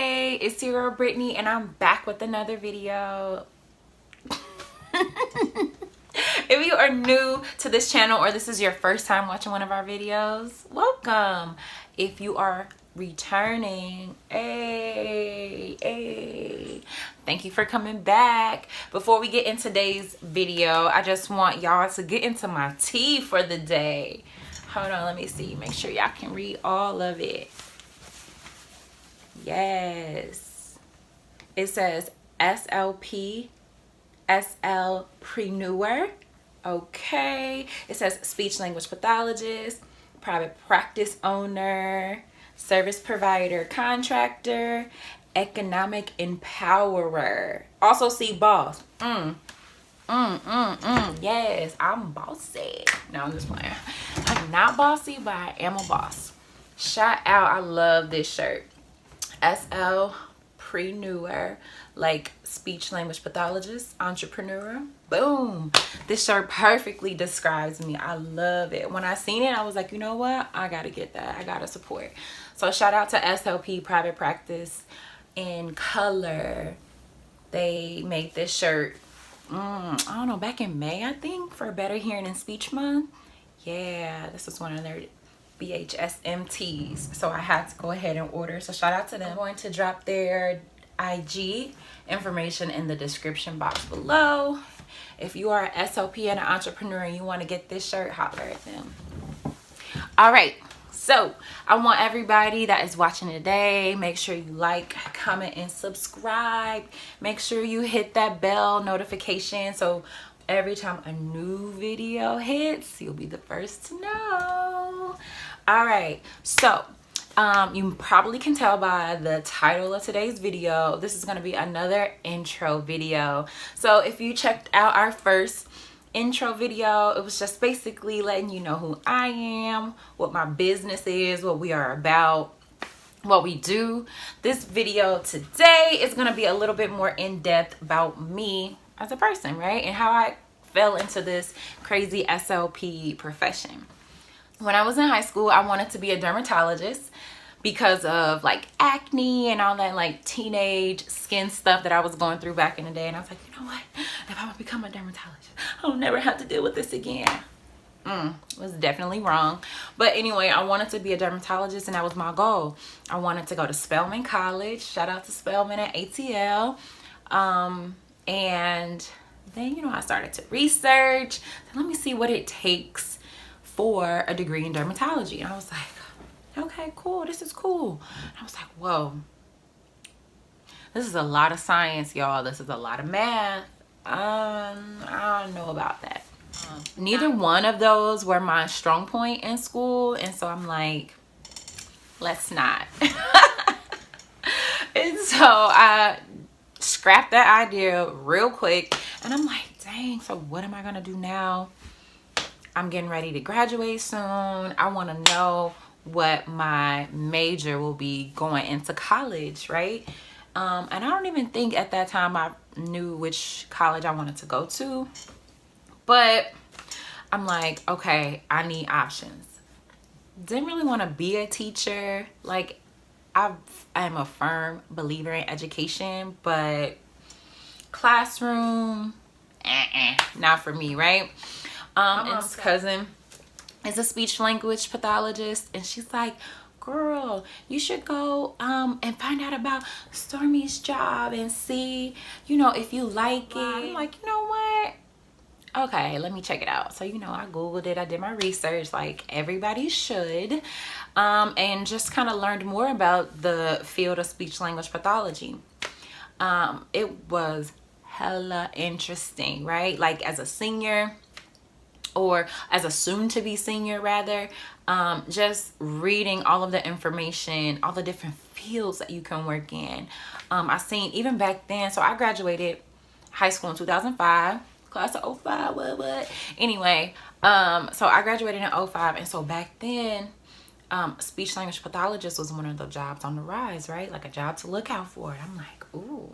Hey, it's your girl Brittney, and I'm back with another video. If you are new to this channel or this is your first time watching one of our videos, welcome. If you are returning, hey, thank you for coming back. Before we get in today's video, I just want y'all to get into my tea for the day. Hold on, let me see. Make sure y'all can read all of it. Yes. It says SLP, SLpreneur. Okay. It says speech language pathologist, private practice owner, service provider, contractor, economic empowerer. Also see boss. Yes, I'm bossy. No, I'm just playing. I'm not bossy, but I am a boss. Shout out. I love this shirt. SLpreneur, like speech language pathologist, entrepreneur. Boom. This shirt perfectly describes me. I love it. When I seen it, I was like, you know what? I gotta get that. I gotta support. So shout out to SLP Private Practice in Color. They made this shirt, I don't know, back in May, I think, for Better Hearing and Speech Month. Yeah, this is one of their BHSMTs, so I had to go ahead and order. So shout out to them. I'm going to drop their IG information in the description box below. If you are an SLP and an entrepreneur and you want to get this shirt, holler at them. All right, so I want everybody that is watching today, make sure you like, comment, and subscribe. Make sure you hit that bell notification so every time a new video hits, you'll be the first to know. All right, so you probably can tell by the title of today's video, this is going to be another intro video. So if you checked out our first intro video, it was just basically letting you know who I am, what my business is, what we are about, what we do. This video today is going to be a little bit more in-depth about me as a person, right? And how I fell into this crazy SLP profession. When I was in high school, I wanted to be a dermatologist because of like acne and all that like teenage skin stuff that I was going through back in the day. And I was like, you know what? If I would become a dermatologist, I'll never have to deal with this again. Was definitely wrong. But anyway, I wanted to be a dermatologist and that was my goal. I wanted to go to Spelman College. Shout out to Spelman at ATL. And then, you know, I started to research. Let me see what it takes for a degree in dermatology. And I was like, okay, cool. This is cool. And I was like, whoa. This is a lot of science, y'all. This is a lot of math. I don't know about that. Neither one of those were my strong point in school. And so I'm like, let's not. And so I scrapped that idea real quick. And I'm like, dang, so what am I going to do now? I'm getting ready to graduate soon. I want to know what my major will be going into college, right? And I don't even think at that time I knew which college I wanted to go to. But I'm like, okay, I need options. Didn't really want to be a teacher. Like, I am a firm believer in education, but classroom, not for me, right? And his cousin is a speech language pathologist, and she's like, girl, you should go and find out about Stormy's job and see, you know, if you like it. I'm like, you know what? Okay, let me check it out. So, you know, I Googled it. I did my research like everybody should, and just kind of learned more about the field of speech language pathology. It was hella interesting, right? Like as a senior, or as a soon-to-be senior rather, just reading all of the information, all the different fields that you can work in. I seen even back then, so I graduated high school in 2005, class of 05, what? Anyway, so I graduated in 05, and so back then, speech language pathologist was one of the jobs on the rise, right? Like a job to look out for. And I'm like, ooh,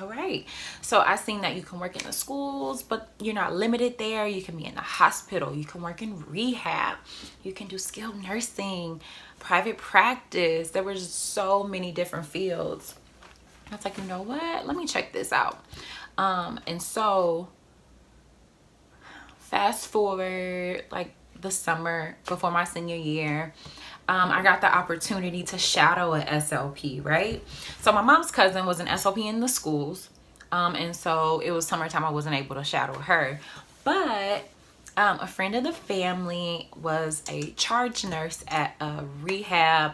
All right, so I seen that you can work in the schools, but you're not limited there. You can be in the hospital, you can work in rehab, you can do skilled nursing, private practice. There were just so many different fields. I was like, you know what, let me check this out. And so fast forward like the summer before my senior year, I got the opportunity to shadow a SLP, right? So my mom's cousin was an SLP in the schools. And so it was summertime, I wasn't able to shadow her. But a friend of the family was a charge nurse at a rehab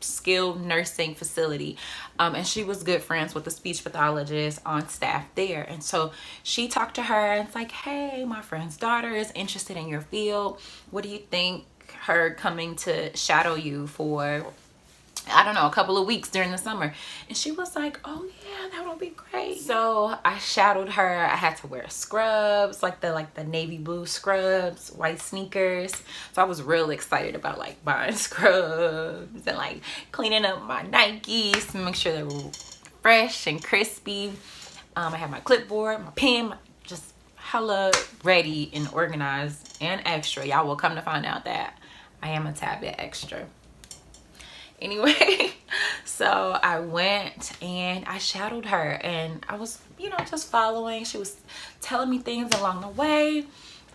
skilled nursing facility, and she was good friends with the speech pathologist on staff there. And so she talked to her and it's like, hey, my friend's daughter is interested in your field. What do you think her coming to shadow you for, I don't know, a couple of weeks during the summer? And she was like, oh yeah, that would be great. So I shadowed her. I had to wear scrubs, like the navy blue scrubs, white sneakers. So I was real excited about like buying scrubs and like cleaning up my Nikes to make sure they were fresh and crispy. I had my clipboard, my pen, just hella ready and organized and extra. Y'all will come to find out that I am a tad bit extra. Anyway, so I went and I shadowed her, and I was, you know, just following. She was telling me things along the way,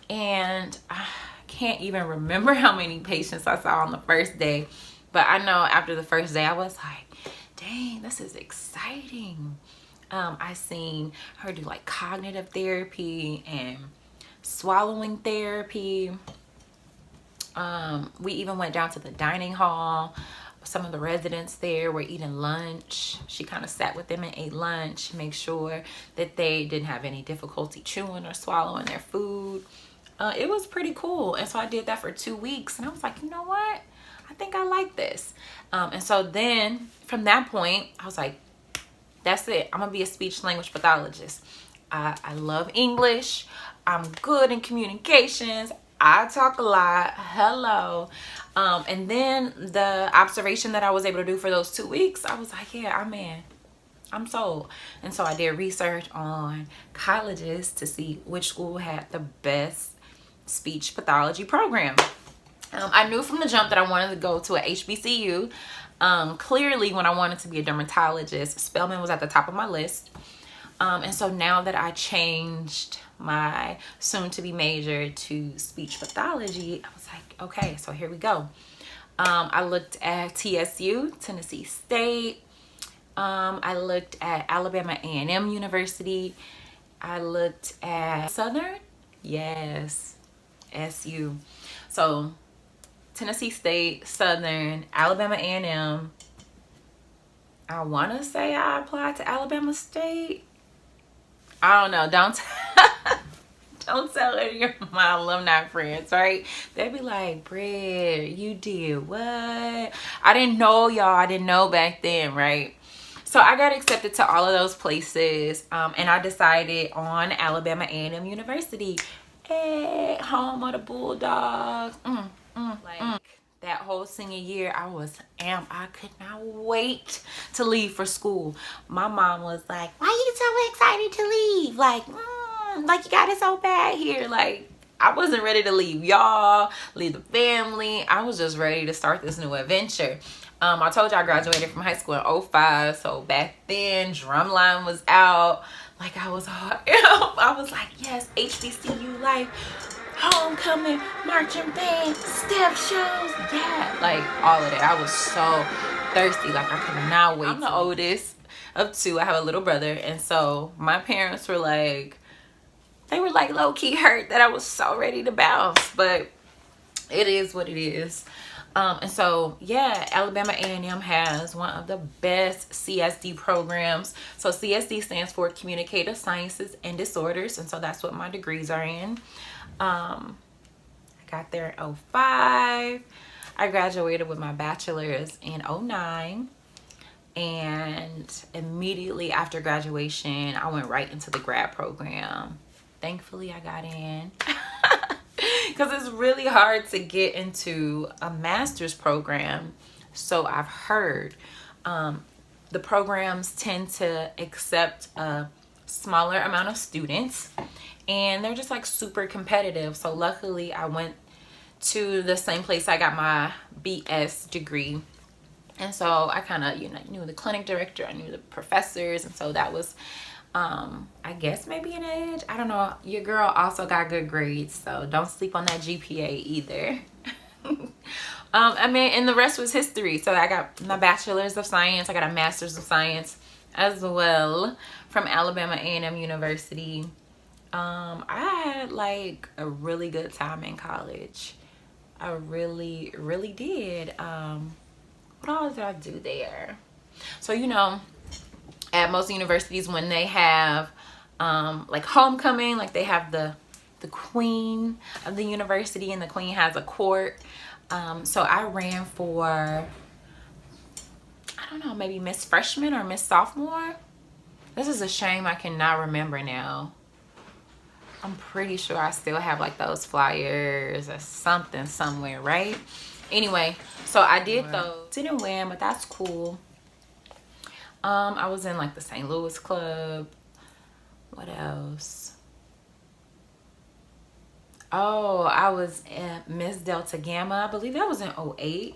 and I can't even remember how many patients I saw on the first day, but I know after the first day I was like, dang, this is exciting. I seen her do like cognitive therapy and swallowing therapy. We even went down to the dining hall. Some of the residents there were eating lunch. She kind of sat with them and ate lunch, make sure that they didn't have any difficulty chewing or swallowing their food. It was pretty cool. And so I did that for 2 weeks, and I was like, you know what? I think I like this. And so then from that point, I was like, that's it. I'm gonna be a speech language pathologist. I love English. I'm good in communications. I talk a lot. Hello. And then the observation that I was able to do for those 2 weeks, I was like, yeah, I'm sold. And so I did research on colleges to see which school had the best speech pathology program. I knew from the jump that I wanted to go to a HBCU. Clearly, when I wanted to be a dermatologist, Spelman was at the top of my list. And so now that I changed my soon-to-be major to speech pathology, I was like, okay, so here we go. I looked at TSU, Tennessee State. I looked at Alabama A&M University. I looked at Southern. Yes, SU. So Tennessee State, Southern, Alabama A&M. I want to say I applied to Alabama State. I don't know. Don't tell any of my alumni friends, right? They'd be like, Britt, you did what? I didn't know, y'all. I didn't know back then, right? So I got accepted to all of those places, and I decided on Alabama A&M University, hey, home of the Bulldogs. That whole senior year, I was amped. I could not wait to leave for school. My mom was like, why you so excited to leave? Like you got it so bad here. Like, I wasn't ready to leave y'all, leave the family. I was just ready to start this new adventure. I told you I graduated from high school in 2005. So back then, Drumline was out. Like, I was all I was like, yes, HBCU life. Homecoming, marching band, step shows, yeah, like all of that. I was so thirsty, like I could not wait. I'm the oldest of two. I have a little brother, and so my parents were like, they were like low-key hurt that I was so ready to bounce, but it is what it is. And so yeah, Alabama A&M has one of the best CSD programs. So CSD stands for Communicative Sciences and Disorders, and so that's what my degrees are in. I got there in 2005. I graduated with my bachelor's in 2009, and immediately after graduation I went right into the grad program. Thankfully I got in because it's really hard to get into a master's program, so I've heard. the programs tend to accept a smaller amount of students, and they're just like super competitive. So luckily I went to the same place I got my BS degree, and so I kind of, you know, knew the clinic director, I knew the professors, and so that was I guess maybe an edge. I don't know. Your girl also got good grades, so don't sleep on that GPA either. I mean, and the rest was history. So I got my bachelor's of science, I got a master's of science as well from Alabama A&M University. I had like a really good time in college. I really did. What all did I do there? So, you know, at most universities, when they have like homecoming, like they have the queen of the university, and the queen has a court. So I ran for, I don't know, maybe Miss Freshman or Miss Sophomore. This is a shame I cannot remember now. I'm pretty sure I still have like those flyers or something somewhere, right? Anyway, so I did those. Didn't win, but that's cool. I was in like the St. Louis Club. What else? Oh, I was at Miss Delta Gamma. I believe that was in 08.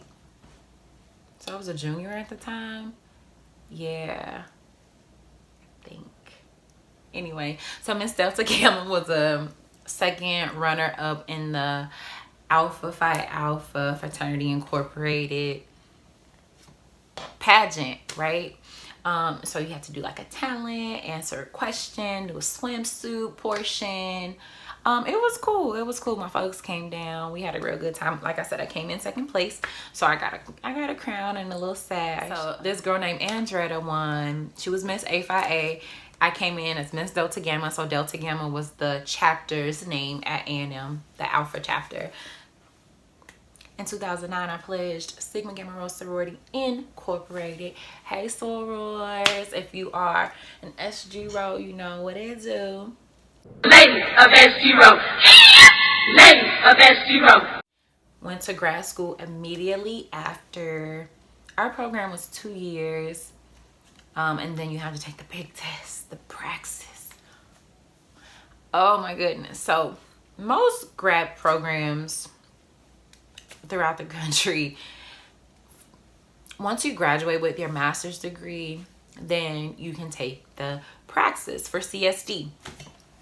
So I was a junior at the time. Yeah, I think. Anyway, so Miss Delta Gamma was a second runner up in the Alpha Phi Alpha Fraternity Incorporated pageant, right? So you had to do like a talent, answer a question, do a swimsuit portion. It was cool. It was cool. My folks came down. We had a real good time. Like I said, I came in second place, so I got a crown and a little sash. So this girl named Andretta won. She was Miss A5A. I came in as Miss Delta Gamma. So Delta Gamma was the chapter's name at A&M, the Alpha chapter. In 2009, I pledged Sigma Gamma Rho Sorority Incorporated. Hey, sorors, if you are an SG Rho, you know what it do. Ladies of SG Rho. Ladies of SG Rho. Went to grad school immediately after. Our program was 2 years. And then you have to take the big test, the praxis. Oh my goodness. So most grad programs throughout the country, once you graduate with your master's degree, then you can take the praxis for CSD,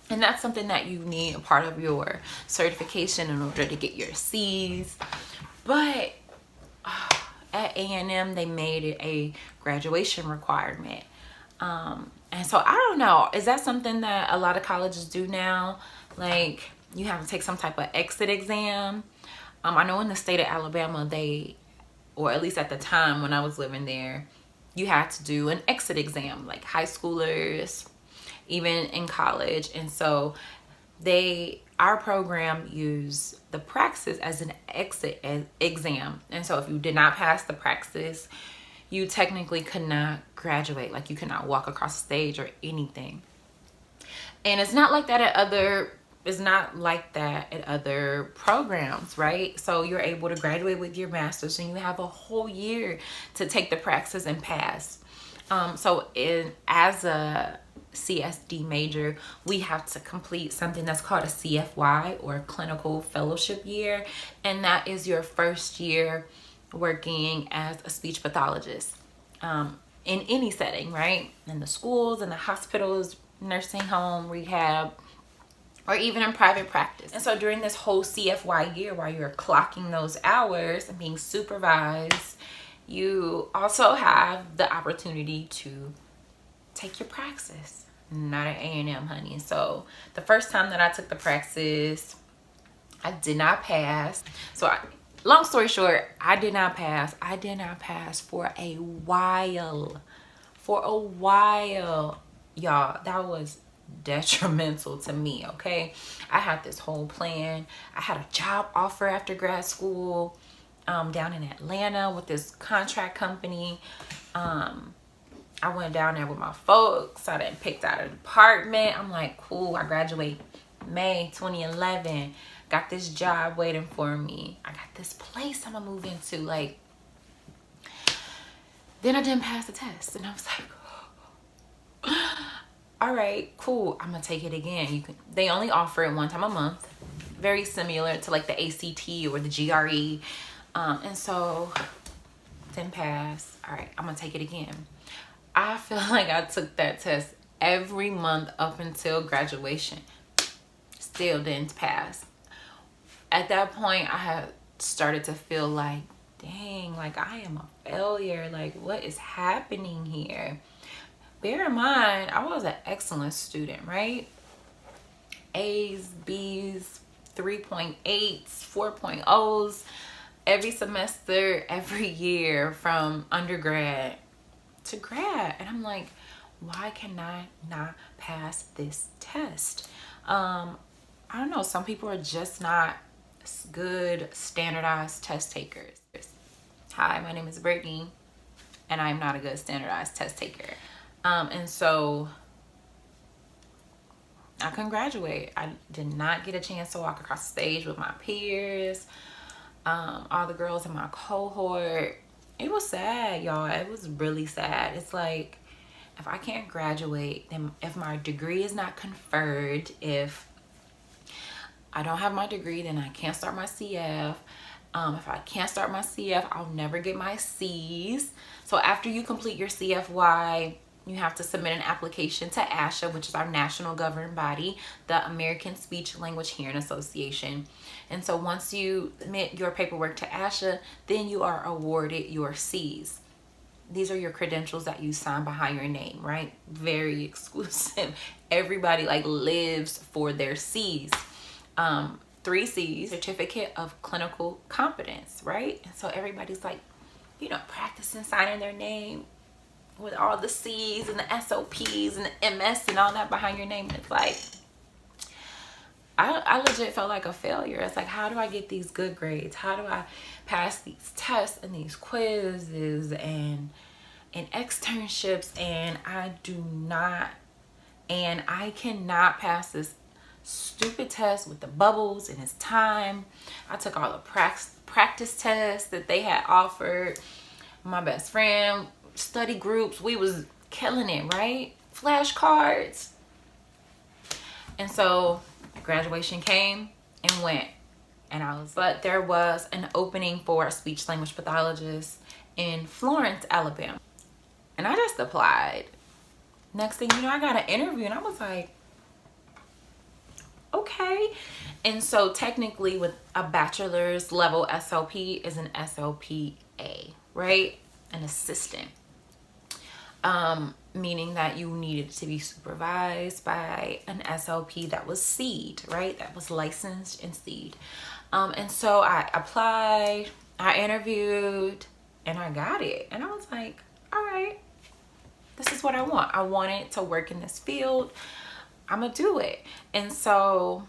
and that's something that you need a part of your certification in order to get your C's. But at A&M, they made it a graduation requirement, and so I don't know, is that something that a lot of colleges do now? Like, you have to take some type of exit exam. I know in the state of Alabama, they, or at least at the time when I was living there, you had to do an exit exam, like high schoolers, even in college. And so our program used the praxis as an exit exam. And so if you did not pass the praxis, you technically could not graduate. Like, you could not walk across the stage or anything. And it's not like that at other programs, right? So you're able to graduate with your master's, and you have a whole year to take the praxis and pass. So as a CSD major, we have to complete something that's called a CFY, or clinical fellowship year, and that is your first year working as a speech pathologist in any setting, right? In the schools, in the hospitals, nursing home, rehab, or even in private practice. And so during this whole CFY year, while you're clocking those hours and being supervised, you also have the opportunity to take your praxis. Not at A&M, honey. So the first time that I took the praxis, I did not pass. So long story short, I did not pass. I did not pass for a while. Y'all, that was detrimental to me. Okay, I had this whole plan. I had a job offer after grad school down in Atlanta with this contract company. I went down there with my folks. I done picked out an apartment. I'm like, cool, I graduate May 2011. Got this job waiting for me. I got this place I'm gonna move into. Like, Then I didn't pass the test, and I was like, all right, cool, I'm gonna take it again. They only offer it one time a month, very similar to like the ACT or the GRE. And so didn't pass. All right, I'm gonna take it again. I feel like I took that test every month up until graduation. Still didn't pass. At that point, I had started to feel like, dang, like I am a failure. Like, what is happening here? Bear in mind, I was an excellent student, right? A's, B's, 3.8s, 4.0s every semester, every year from undergrad to grad. And I'm like, why can I not pass this test? I don't know, some people are just not good standardized test takers. Hi, my name is Brittney, and I'm not a good standardized test taker. And so I couldn't graduate. I did not get a chance to walk across the stage with my peers, all the girls in my cohort. It was sad, y'all. It was really sad. It's like, if I can't graduate, then if my degree is not conferred, if I don't have my degree, then I can't start my CF. If I can't start my CF, I'll never get my C's. So after you complete your CFY, you have to submit an application to ASHA, which is our national governing body, the American Speech Language Hearing Association. And so once you submit your paperwork to ASHA, then you are awarded your C's. These are your credentials that you sign behind your name, right? Very exclusive. Everybody like lives for their C's. 3 C's, certificate of clinical competence, right? And so everybody's like, you know, practicing signing their name with all the C's and the SOPs and the MS and all that behind your name. And it's like, I legit felt like a failure. It's like, how do I get these good grades? How do I pass these tests and these quizzes and externships? And I cannot pass this stupid test with the bubbles and it's time. I took all the practice tests that they had offered. My best friend, study groups, we was killing it, right? Flashcards. And so graduation came and went, and but there was an opening for a speech language pathologist in Florence, Alabama, and I just applied. Next thing you know, I got an interview, and I was like, okay. And so technically with a bachelor's level SLP is an SLPA, right? An assistant. Meaning that you needed to be supervised by an SLP that was SEED, right? That was licensed and SEED. And so I applied, I interviewed, and I got it. And I was like, all right, this is what I want. I wanted to work in this field. I'm gonna do it. And so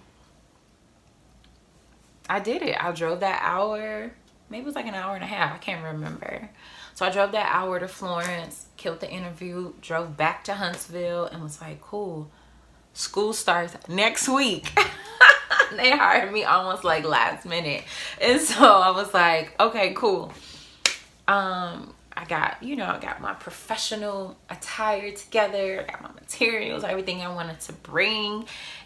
I did it. I drove that hour, maybe it was like an hour and a half, I can't remember. So I drove that hour to Florence, killed the interview, drove back to Huntsville, and was like, cool, school starts next week. They hired me almost like last minute. And so I was like, okay, cool. I got my professional attire together. I got my materials, everything I wanted to bring.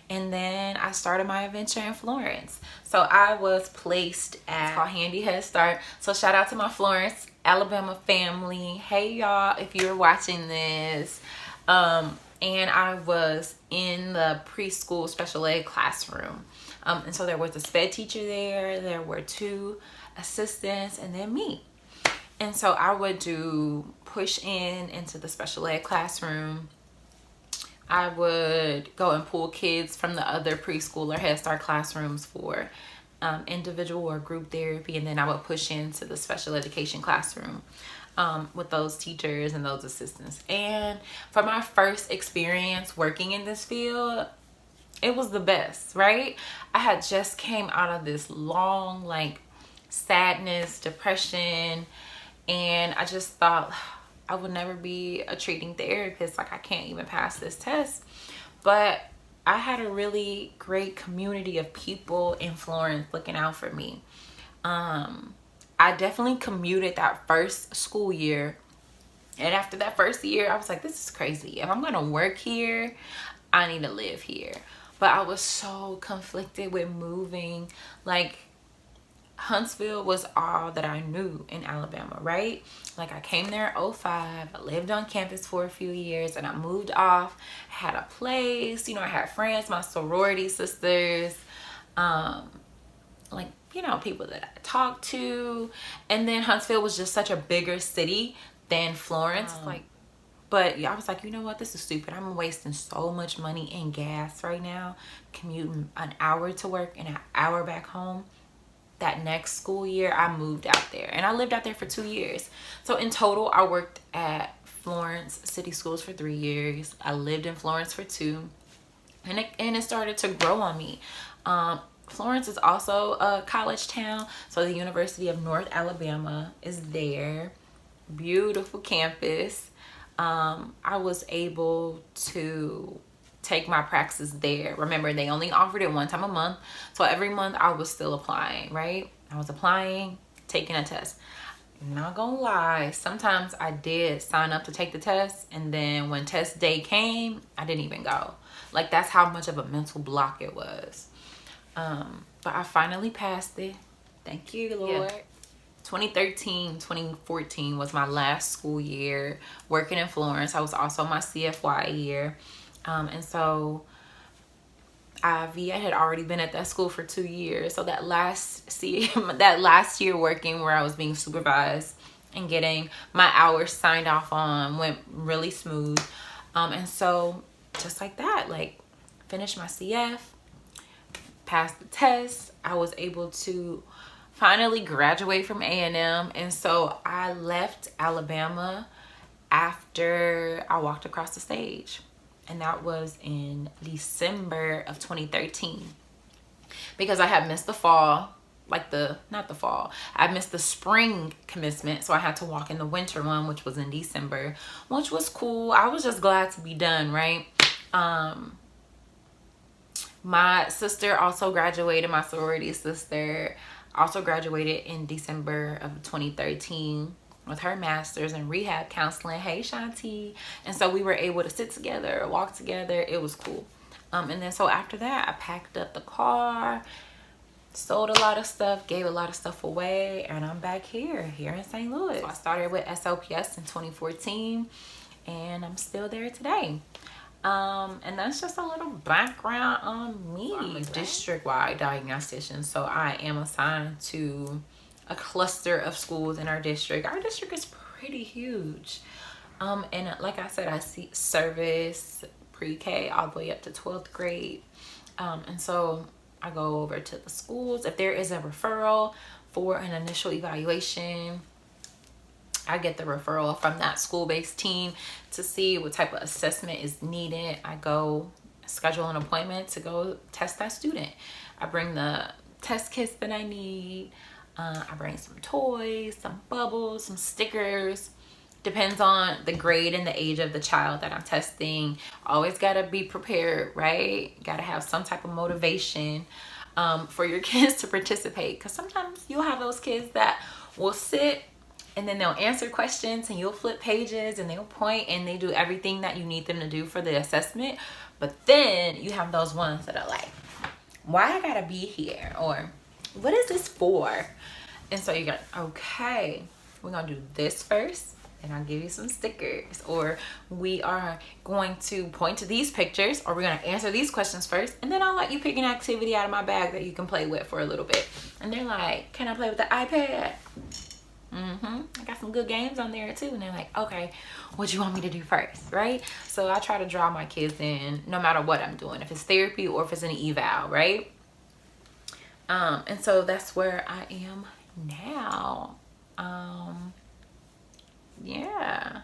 And then I started my adventure in Florence. So I was placed at Handy Head Start. So shout out to my Florence, Alabama family. Hey y'all, if you're watching this. And I was in the preschool special ed classroom. And so there was a sped teacher there. There were 2 assistants and then me. And so I would do push into the special ed classroom. I would go and pull kids from the other preschool or Head Start classrooms for individual or group therapy. And then I would push into the special education classroom with those teachers and those assistants. And for my first experience working in this field, it was the best, right? I had just came out of this long, like, sadness, depression, and I just thought I would never be a treating therapist. Like, I can't even pass this test. But I had a really great community of people in Florence looking out for me. I definitely commuted that first school year And after that first year, I was like, this is crazy. If I'm gonna work here, I need to live here. But I was so conflicted with moving. Like, Huntsville was all that I knew in Alabama, right? Like, I came there in 05. I lived on campus for a few years, and I moved off. I had a place, you know, I had friends, my sorority sisters, like, you know, people that I talked to. And then Huntsville was just such a bigger city than Florence. Like, but yeah, I was like, you know what, this is stupid. I'm wasting so much money in gas right now, commuting an hour to work and an hour back home. That next school year, I moved out there, and I lived out there for 2 years. So in total, I worked at Florence City Schools for 3 years. I lived in Florence for 2, and it started to grow on me. Florence is also a college town, so the University of North Alabama is there. Beautiful campus. I was able to take my praxis there. Remember, they only offered it one time a month, so every month I was still applying, right? I was applying, taking a test. Not gonna lie, sometimes I did sign up to take the test, and then when test day came, I didn't even go. Like, that's how much of a mental block it was. But I finally passed it. Thank you, Lord. Yeah. 2013, 2014 was my last school year working in Florence. I was also my CFY year. And so I had already been at that school for 2 years. So that last year working, where I was being supervised and getting my hours signed off on, went really smooth. And so just like that, like, finished my CF, passed the test. I was able to finally graduate from A&M. And so I left Alabama after I walked across the stage. And that was in December of 2013. Because I had missed the fall, I missed the spring commencement. So I had to walk in the winter one, which was in December, which was cool. I was just glad to be done, right? My sister also graduated, my sorority sister also graduated in December of 2013 with her master's in rehab counseling. Hey, Shanti. And so we were able to sit together, walk together. It was cool. And then so after that, I packed up the car, sold a lot of stuff, gave a lot of stuff away, and I'm back here in St. Louis. So I started with SLPS in 2014, and I'm still there today. And that's just a little background on me. I'm a district-wide diagnostician, so I am assigned to a cluster of schools in our district. Our district is pretty huge. And like I said, I see service pre-K all the way up to 12th grade. And so I go over to the schools. If there is a referral for an initial evaluation, I get the referral from that school-based team to see what type of assessment is needed. I go schedule an appointment to go test that student. I bring the test kits that I need. I bring some toys, some bubbles, some stickers. Depends on the grade and the age of the child that I'm testing. Always gotta be prepared, right? Gotta have some type of motivation for your kids to participate. Because sometimes you'll have those kids that will sit and then they'll answer questions and you'll flip pages and they'll point and they do everything that you need them to do for the assessment. But then you have those ones that are like, why I gotta be here? Or what is this for? And so you're going, okay, we're gonna do this first and I'll give you some stickers. Or we are going to point to these pictures, or we're gonna answer these questions first, and then I'll let you pick an activity out of my bag that you can play with for a little bit. And they're like, can I play with the iPad? I got some good games on there too. And they're like, okay, what do you want me to do first, right? So I try to draw my kids in no matter what I'm doing, if it's therapy or if it's an eval, right? And so that's where I am now. Yeah.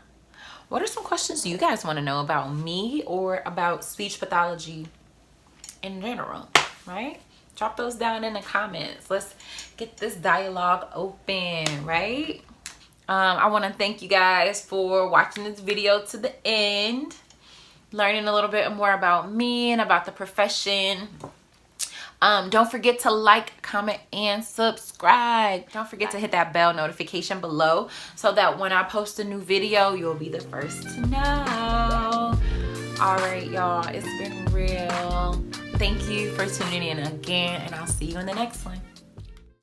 What are some questions you guys want to know about me or about speech pathology in general, right? Drop those down in the comments. Let's get this dialogue open, right? I want to thank you guys for watching this video to the end, learning a little bit more about me and about the profession. Don't forget to like, comment, and subscribe. Don't forget to hit that bell notification below so that when I post a new video, you'll be the first to know. All right, y'all, it's been real. Thank you for tuning in again, and I'll see you in the next one.